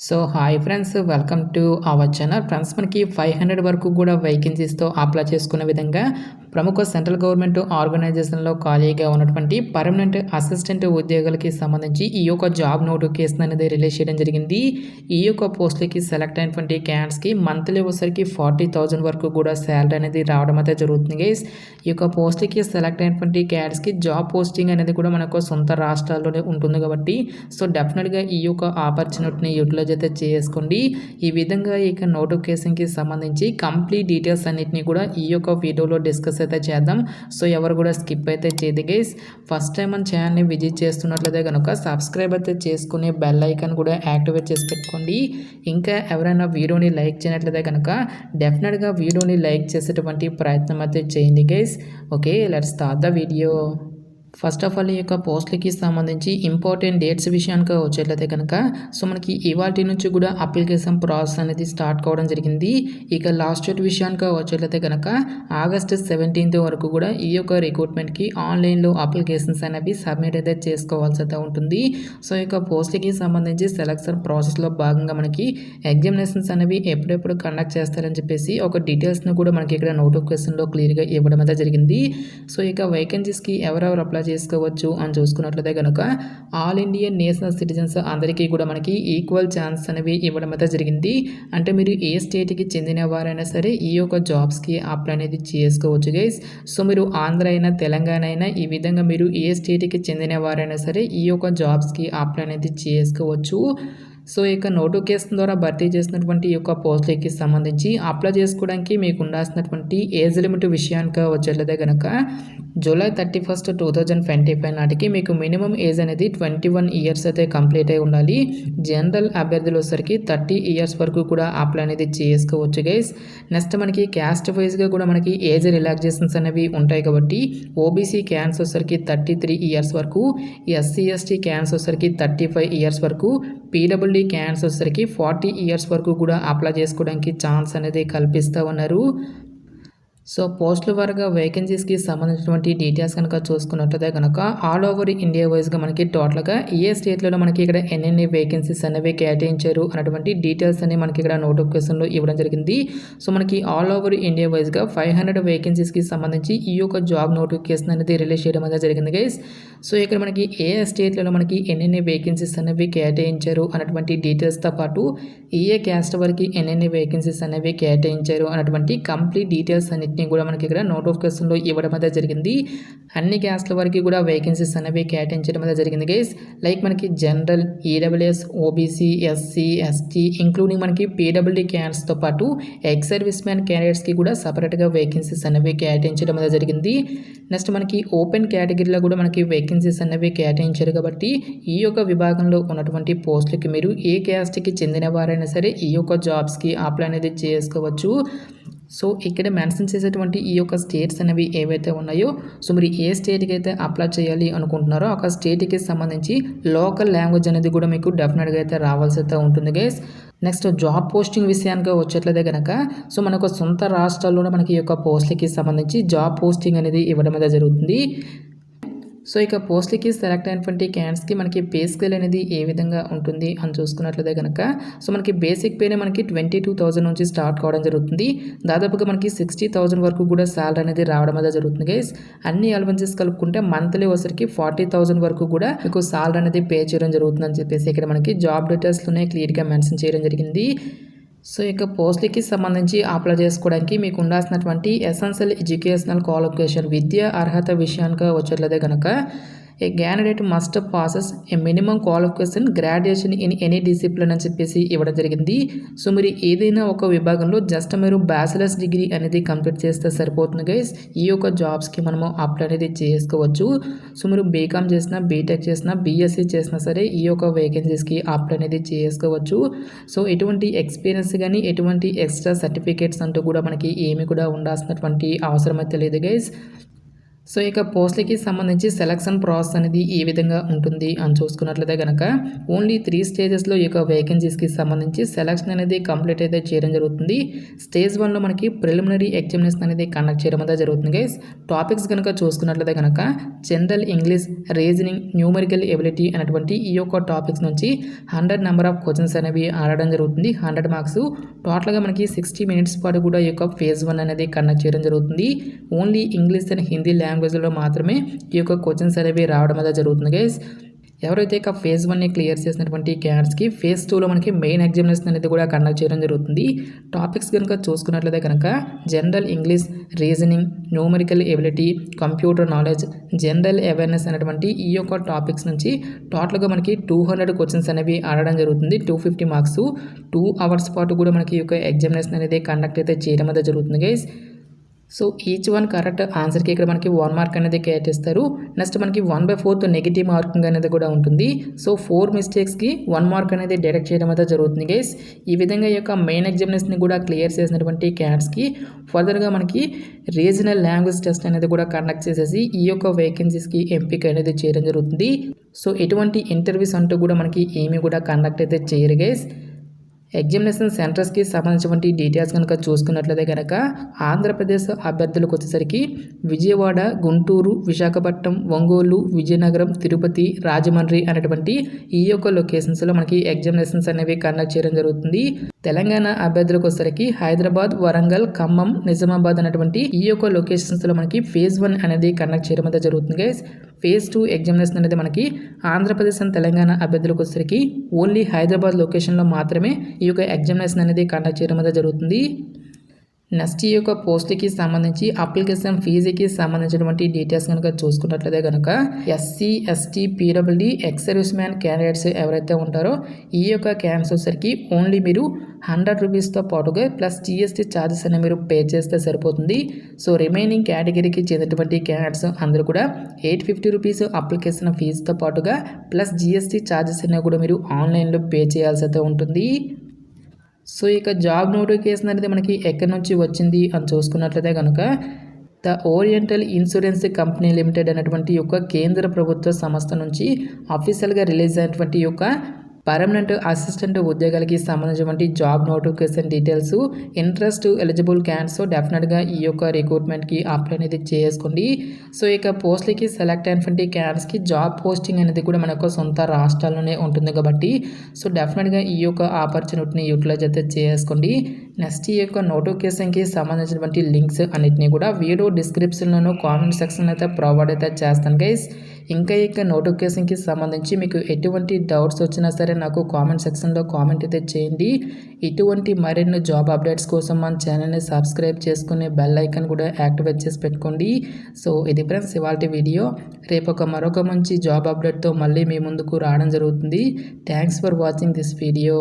So hi friends, welcome to our channel. Friends, మనకి 500 వరకు కూడా వేకెన్సీస్తో అప్లై చేసుకునే విధంగా ప్రముఖ సెంట్రల్ గవర్నమెంట్ ఆర్గనైజేషన్లో ఖాళీగా ఉన్నటువంటి పర్మనెంట్ అసిస్టెంట్ ఉద్యోగులకి సంబంధించి ఈ యొక్క జాబ్ నోటిఫికేషన్ అనేది రిలీజ్ చేయడం జరిగింది. ఈ యొక్క పోస్టులకి సెలెక్ట్ అయినటువంటి క్యాండిడేట్స్కి మంత్లీ వచ్చరికి 40,000 వరకు కూడా శాలరీ అనేది రావడం అయితే జరుగుతుంది గైస్. ఈ యొక్క పోస్టులకి సెలెక్ట్ అయినటువంటి క్యాండిడేట్స్కి జాబ్ పోస్టింగ్ అనేది కూడా మనకు సొంత రాష్ట్రాల్లోనే ఉంటుంది కాబట్టి సో డెఫినెట్గా ఈ యొక్క ఆపర్చునిటీని యూటిలైజ్ అయితే చేసుకోండి. ఈ విధంగా ఇక నోటిఫికేషన్కి సంబంధించి కంప్లీట్ డీటెయిల్స్ అన్నిటిని కూడా ఈ యొక్క వీడియోలో డిస్కస్ అయితే చేద్దాం. సో ఎవరు కూడా స్కిప్ అయితే చేయదు గైస్. ఫస్ట్ టైం మన ఛానల్ని విజిట్ చేస్తున్నట్లయితే కనుక సబ్స్క్రైబ్ అయితే చేసుకుని బెల్ ఐకాన్ కూడా యాక్టివేట్ చేసి పెట్టుకోండి. ఇంకా ఎవరైనా వీడియోని లైక్ చేయనట్లయితే కనుక డెఫినెట్గా వీడియోని లైక్ చేసేటువంటి ప్రయత్నం అయితే చేయండి guys. Okay, let's start the video. First of all ఈ యొక్క పోస్టులకి సంబంధించి ఇంపార్టెంట్ డేట్స్ విషయానికి వచ్చేట్లయితే కనుక సో మనకి ఇవాటి నుంచి కూడా అప్లికేషన్ ప్రాసెస్ అనేది స్టార్ట్ కావడం జరిగింది. ఇక లాస్ట్ డేట్ విషయానికి వచ్చేట్లయితే కనుక ఆగస్టు 17th వరకు కూడా ఈ యొక్క రిక్రూట్మెంట్కి ఆన్లైన్లో అప్లికేషన్స్ అనేవి సబ్మిట్ అయితే చేసుకోవాల్సి అయితే ఉంటుంది. సో ఈ యొక్క పోస్టులకి సంబంధించి సెలక్షన్ ప్రాసెస్లో భాగంగా మనకి ఎగ్జామినేషన్స్ అనేవి ఎప్పుడెప్పుడు కండక్ట్ చేస్తారని చెప్పేసి ఒక డీటెయిల్స్ని కూడా మనకి ఇక్కడ నోటిఫికేషన్లో క్లియర్గా ఇవ్వడం అయితే జరిగింది. సో ఇక వేకెన్సీస్కి ఎవరెవరు అప్లై చేసుకోవచ్చు అని చూసుకున్నట్లయితే కనుక ఆల్ ఇండియన్ నేషనల్ సిటిజన్స్ అందరికీ కూడా మనకి ఈక్వల్ ఛాన్స్ అనేవి ఇవ్వడం అయితే జరిగింది. అంటే మీరు ఏ స్టేట్కి చెందిన వారైనా సరే ఈ యొక్క జాబ్స్కి అప్లై అనేది చేసుకోవచ్చు గైస్. సో మీరు ఆంధ్ర అయినా తెలంగాణ అయినా ఈ విధంగా మీరు ఏ స్టేట్కి చెందిన వారైనా సరే ఈ యొక్క జాబ్స్కి అప్లై అనేది చేసుకోవచ్చు. సో ఇక నోటిఫికేషన్ ద్వారా భర్తీ చేసినటువంటి ఈ యొక్క పోస్టులకి సంబంధించి అప్లై చేసుకోవడానికి మీకు ఉండాల్సినటువంటి ఏజ్ లిమిట్ విషయానికి వచ్చేట్లయితే కనుక జూలై 31st, 2025 నాటికి మీకు మినిమం ఏజ్ అనేది 21 ఇయర్స్ అయితే కంప్లీట్ అయి ఉండాలి. జనరల్ అభ్యర్థులు వచ్చరికి 30 ఇయర్స్ వరకు కూడా అప్లై అనేది చేసుకోవచ్చు గైస్. నెక్స్ట్ మనకి క్యాస్ట్ వైజ్గా కూడా మనకి ఏజ్ రిలాక్సేషన్స్ అనేవి ఉంటాయి కాబట్టి ఓబీసీ క్యాన్స్ వచ్చరికి 33 ఇయర్స్ వరకు, ఎస్సీ ఎస్టీ క్యాన్స్ వచ్చరికి 35 ఇయర్స్ వరకు, పీడబ్ల్యూడీ క్యాన్స్ వచ్చరికి 40 ఇయర్స్ వరకు కూడా అప్లై చేసుకోవడానికి ఛాన్స్ అనేది కల్పిస్తూ ఉన్నారు. సో పోస్టుల వారుగా వేకెన్సీస్కి సంబంధించినటువంటి డీటెయిల్స్ కనుక చూసుకున్నట్లయితే కనుక ఆల్ ఓవర్ ఇండియా వైజ్గా మనకి టోటల్గా ఏ స్టేట్లలో మనకి ఇక్కడ ఎన్ని వేకెన్సీస్ అనేవి కేటాయించారు అన్నటువంటి డీటెయిల్స్ అన్ని మనకి ఇక్కడ నోటిఫికేషన్లో ఇవ్వడం జరిగింది. సో మనకి ఆల్ ఓవర్ ఇండియా వైజ్గా 500 వేకెన్సీస్కి సంబంధించి ఈ యొక్క జాబ్ నోటిఫికేషన్ అనేది రిలీజ్ చేయడం అనేది జరిగింది గైస్. సో ఇక్కడ మనకి ఏ స్టేట్లలో మనకి ఎన్ని వేకెన్సీస్ అనేవి కేటాయించారు అన్నటువంటి డీటెయిల్స్తో పాటు ఏ క్యాస్ట్ వరకు ఎన్ని వేకెన్సీస్ అనేవి కేటాయించారు అన్నటువంటి కంప్లీట్ డీటెయిల్స్ అన్ని కూడా మనకి ఇక్కడ నోటిఫికేషన్లో ఇవ్వడం అయితే జరిగింది. అన్ని క్యాస్ట్ల వరకు కూడా వేకెన్సీస్ అనేవి కేటాయించడం అయితే జరిగింది గైస్. లైక్ మనకి general, EWS, OBC, SC, ST including మనకి పీడబ్ల్యూడీ క్యాండిడేట్స్తో పాటు ఎక్స్ సర్వీస్ మ్యాన్ క్యాండిడేట్స్కి కూడా సపరేట్గా వేకెన్సీస్ అనేవి కేటాయించడం అయితే జరిగింది. నెక్స్ట్ మనకి ఓపెన్ కేటగిరీలో కూడా మనకి వేకెన్సీస్ అనేవి కేటాయించారు కాబట్టి ఈ యొక్క విభాగంలో ఉన్నటువంటి పోస్టులకి మీరు ఏ క్యాస్ట్కి చెందిన వారైనా సరే ఈ యొక్క జాబ్స్కి అప్లై అనేది చేసుకోవచ్చు. సో ఇక్కడ మెన్షన్ చేసేటువంటి ఈ యొక్క స్టేట్స్ అనేవి ఏవైతే ఉన్నాయో సో మీరు ఏ స్టేట్కి అయితే అప్లై చేయాలి అనుకుంటున్నారో ఒక స్టేట్కి సంబంధించి లోకల్ లాంగ్వేజ్ అనేది కూడా మీకు డెఫినెట్గా అయితే రావాల్సి అయితే ఉంటుంది గైస్. నెక్స్ట్ జాబ్ పోస్టింగ్ విషయానికి వచ్చేట్లయితే కనుక సో మనకు సొంత రాష్ట్రాల్లోనే మనకి ఈ యొక్క పోస్టులకి సంబంధించి జాబ్ పోస్టింగ్ అనేది ఇవ్వడం అయితే జరుగుతుంది. సో ఇక పోస్టులకి సెలెక్ట్ అయినటువంటి క్యాండిడేట్స్కి మనకి పే స్కేల్ అనేది ఏ విధంగా ఉంటుంది అని చూసుకున్నట్లయితే కనుక సో మనకి బేసిక్ పేనే మనకి 22,000 నుంచి స్టార్ట్ కావడం జరుగుతుంది. దాదాపుగా మనకి 60,000 వరకు కూడా శాలరీ అనేది రావడం అనేది జరుగుతుంది గైస్. అన్ని అలవెన్సెస్ కలుపుకుంటే మంత్లీ వచ్చరికి 40,000 వరకు కూడా మీకు శాలరీ అనేది పే చేయడం జరుగుతుంది అని చెప్పేసి ఇక్కడ మనకి జాబ్ డీటెయిల్స్లోనే క్లియర్గా మెన్షన్ చేయడం జరిగింది. సో ఇక పోస్టులకి సంబంధించి అప్లై చేసుకోవడానికి మీకు ఉండాల్సినటువంటి ఎసెన్షియల్ ఎడ్యుకేషనల్ క్వాలిఫికేషన్ విద్యా అర్హత విషయానికి వచ్చేట్లయితే కనుక a candidate must possess a minimum qualification graduation in any discipline అని చెప్పేసి ఇవ్వడం జరిగింది. సో మీరు ఏదైనా ఒక విభాగంలో జస్ట్ మీరు బ్యాచిలర్స్ డిగ్రీ అనేది కంప్లీట్ చేస్తే సరిపోతుంది గైస్. ఈ యొక్క జాబ్స్కి మనము అప్లై అనేది చేసుకోవచ్చు. సో మీరు బీకామ్ చేసినా, బీటెక్ చేసినా, బీఎస్సీ చేసినా సరే ఈ యొక్క వేకెన్సీస్కి అప్లై అనేది చేసుకోవచ్చు. సో ఎటువంటి ఎక్స్పీరియన్స్ కానీ ఎటువంటి ఎక్స్ట్రా సర్టిఫికేట్స్ అంటూ కూడా మనకి ఏమి కూడా ఉండాల్సినటువంటి అవసరం అయితే లేదు గైస్. సో ఇక పోస్ట్‌లకి సంబంధించి సెలక్షన్ ప్రాసెస్ అనేది ఏ విధంగా ఉంటుంది అని చూసుకున్నట్లయితే గనక ఓన్లీ 3 స్టేజెస్‌లో ఈ యొక్క వేకెన్సీస్‌కి సంబంధించి సెలక్షన్ అనేది కంప్లీట్ అయితే చేయడం జరుగుతుంది. స్టేజ్ 1లో మనకి ప్రిలిమినరీ ఎగ్జామినేషన్ అనేది కండక్ట్ చేయడం అయితే జరుగుతుంది గైస్. టాపిక్స్ గనుక చూసుకున్నట్లయితే గనక general English, reasoning, numerical ability అనేటువంటి ఈ యొక్క టాపిక్స్ నుంచి 100 నెంబర్ ఆఫ్ క్వశ్చన్స్ అనేవి అడగడం జరుగుతుంది. 100 మార్క్స్. టోటల్‌గా మనకి 60 మినిట్స్ పాటు కూడా ఈ యొక్క ఫేజ్ 1 అనేది కండక్ట్ చేయడం జరుగుతుంది. ఓన్లీ ఇంగ్లీష్ అండ్ హిందీ లాంగ్వేజ్లో మాత్రమే ఈ యొక్క క్వశ్చన్స్ అనేవి రావడం అయితే జరుగుతుంది గైస్. ఎవరైతే ఇక ఫేజ్ 1ని క్లియర్ చేసినటువంటి క్యాండిడేట్స్కి ఫేజ్ 2లో మనకి మెయిన్ ఎగ్జామినేషన్ అనేది కూడా కండక్ట్ చేయడం జరుగుతుంది. టాపిక్స్ కనుక చూసుకున్నట్లయితే కనుక general English, reasoning, numerical ability, computer knowledge, general awareness అనేటువంటి ఈ యొక్క టాపిక్స్ నుంచి టోటల్గా మనకి 200 క్వశ్చన్స్ అనేవి ఆడడం జరుగుతుంది. 250 మార్క్స్. 2 అవర్స్ పాటు కూడా మనకి ఈ యొక్క ఎగ్జామినేషన్ అనేది కండక్ట్ అయితే చేయడం అయితే జరుగుతుంది guys. So each one correct ఆన్సర్కి ఇక్కడ మనకి 1 మార్క్ అనేది కేటాయిస్తారు. నెక్స్ట్ మనకి 1/4 నెగిటివ్ మార్కింగ్ అనేది కూడా ఉంటుంది. సో 4 మిస్టేక్స్కి 1 మార్క్ అనేది డిడక్ట్ చేయడం అయితే జరుగుతుంది గైస్. ఈ విధంగా ఈ యొక్క మెయిన్ ఎగ్జామినేషన్ని కూడా క్లియర్ చేసినటువంటి క్యాండిడేట్స్కి ఫర్దర్గా మనకి రీజనల్ లాంగ్వేజ్ టెస్ట్ అనేది కూడా కండక్ట్ చేసేసి ఈ యొక్క వేకెన్సీస్కి ఎంపిక అనేది చేయడం జరుగుతుంది. సో ఎటువంటి ఇంటర్వ్యూస్ అంటూ కూడా మనకి ఏమీ కూడా కండక్ట్ అయితే చేయరు గైస్. ఎగ్జామినేషన్ సెంటర్స్కి సంబంధించినటువంటి డీటెయిల్స్ కనుక చూసుకున్నట్లయితే కనుక ఆంధ్రప్రదేశ్ అభ్యర్థులకు వచ్చేసరికి విజయవాడ, గుంటూరు, విశాఖపట్నం, ఒంగోలు, విజయనగరం, తిరుపతి, రాజమండ్రి అనేటువంటి ఈ యొక్క లొకేషన్స్లో మనకి ఎగ్జామినేషన్స్ అనేవి కండక్ట్ చేయడం జరుగుతుంది. తెలంగాణ అభ్యర్థులకు వచ్చేసరికి హైదరాబాద్, వరంగల్, ఖమ్మం, నిజామాబాద్ అనేటువంటి ఈ యొక్క లొకేషన్స్లో మనకి ఫేజ్ 1 అనేది కండక్ట్ చేయడం అయితే జరుగుతుంది గైస్. ఫేజ్ 2 ఎగ్జామినేషన్ అనేది మనకి ఆంధ్రప్రదేశ్ అండ్ తెలంగాణ అభ్యర్థులకు వచ్చేసరికి ఓన్లీ హైదరాబాద్ లొకేషన్లో మాత్రమే ఈ యొక్క ఎగ్జామినేషన్ అనేది కండక్ట్ చేయడం అయితే జరుగుతుంది. నెక్స్ట్ ఈ యొక్క పోస్ట్కి సంబంధించి అప్లికేషన్ ఫీజుకి సంబంధించినటువంటి డీటెయిల్స్ కనుక చూసుకున్నట్లయితే కనుక SC, ST, PWD, ex service man candidates ఎవరైతే ఉంటారో ఈ యొక్క క్యాండిడేట్స్ వచ్చేసరికి ఓన్లీ మీరు 100 రూపీస్తో పాటుగా ప్లస్ జిఎస్టీ ఛార్జెస్ అనేవి మీరు పే చేస్తే సరిపోతుంది. సో రిమైనింగ్ కేటగిరీకి చెందినటువంటి క్యాండిడేట్స్ అందరూ కూడా 850 రూపీస్ అప్లికేషన్ ఫీజుతో పాటుగా ప్లస్ జిఎస్టీ ఛార్జెస్ అనేవి కూడా మీరు ఆన్లైన్లో పే చేయాల్సి అయితే ఉంటుంది. సో ఇక జాబ్ నోటిఫికేషన్ అనేది మనకి ఎక్కడి నుంచి వచ్చింది అని చూసుకున్నట్లయితే కనుక the oriental insurance company limited అనేటువంటి యొక్క కేంద్ర ప్రభుత్వ సంస్థ నుంచి అఫీషియల్గా రిలీజ్ అయినటువంటి యొక్క పర్మనెంట్ అసిస్టెంట్ ఉద్యోగాలకి సంబంధించినటువంటి job notification details. Interest eligible candidates డెఫినెట్గా ఈ యొక్క రిక్రూట్మెంట్కి అప్లై అనేది చేసుకోండి. సో ఇక పోస్ట్లకి సెలెక్ట్ అయినటువంటి క్యాండిడేట్స్కి జాబ్ పోస్టింగ్ అనేది కూడా మన యొక్క సొంత రాష్ట్రాల్లోనే ఉంటుంది కాబట్టి సో డెఫినెట్గా ఈ యొక్క ఆపర్చునిటీని యూటిలైజ్ అయితే చేసుకోండి. నెక్స్ట్ ఈ యొక్క నోటిఫికేషన్కి సంబంధించినటువంటి లింక్స్ అన్నిటిని కూడా వీడియో డిస్క్రిప్షన్లోనూ కామెంట్ సెక్షన్ అయితే ప్రొవైడ్ అయితే చేస్తాను గైస్. ఇంకా నోటిఫికేషన్కి సంబంధించి మీకు ఎటువంటి డౌట్స్ వచ్చినా సరే నాకు కామెంట్ సెక్షన్లో కామెంట్ అయితే చేయండి. ఇటువంటి మరిన్ని జాబ్ అప్డేట్స్ కోసం మన ఛానల్ని సబ్స్క్రైబ్ చేసుకుని బెల్ ఐకాన్ కూడా యాక్టివేట్ చేసి పెట్టుకోండి. సో ఇది ఫ్రెండ్స్ ఇవాల్టి వీడియో. రేపు మరొక మంచి జాబ్ అప్డేట్తో మళ్ళీ మీ ముందుకు రావడం జరుగుతుంది. Thanks for watching this video.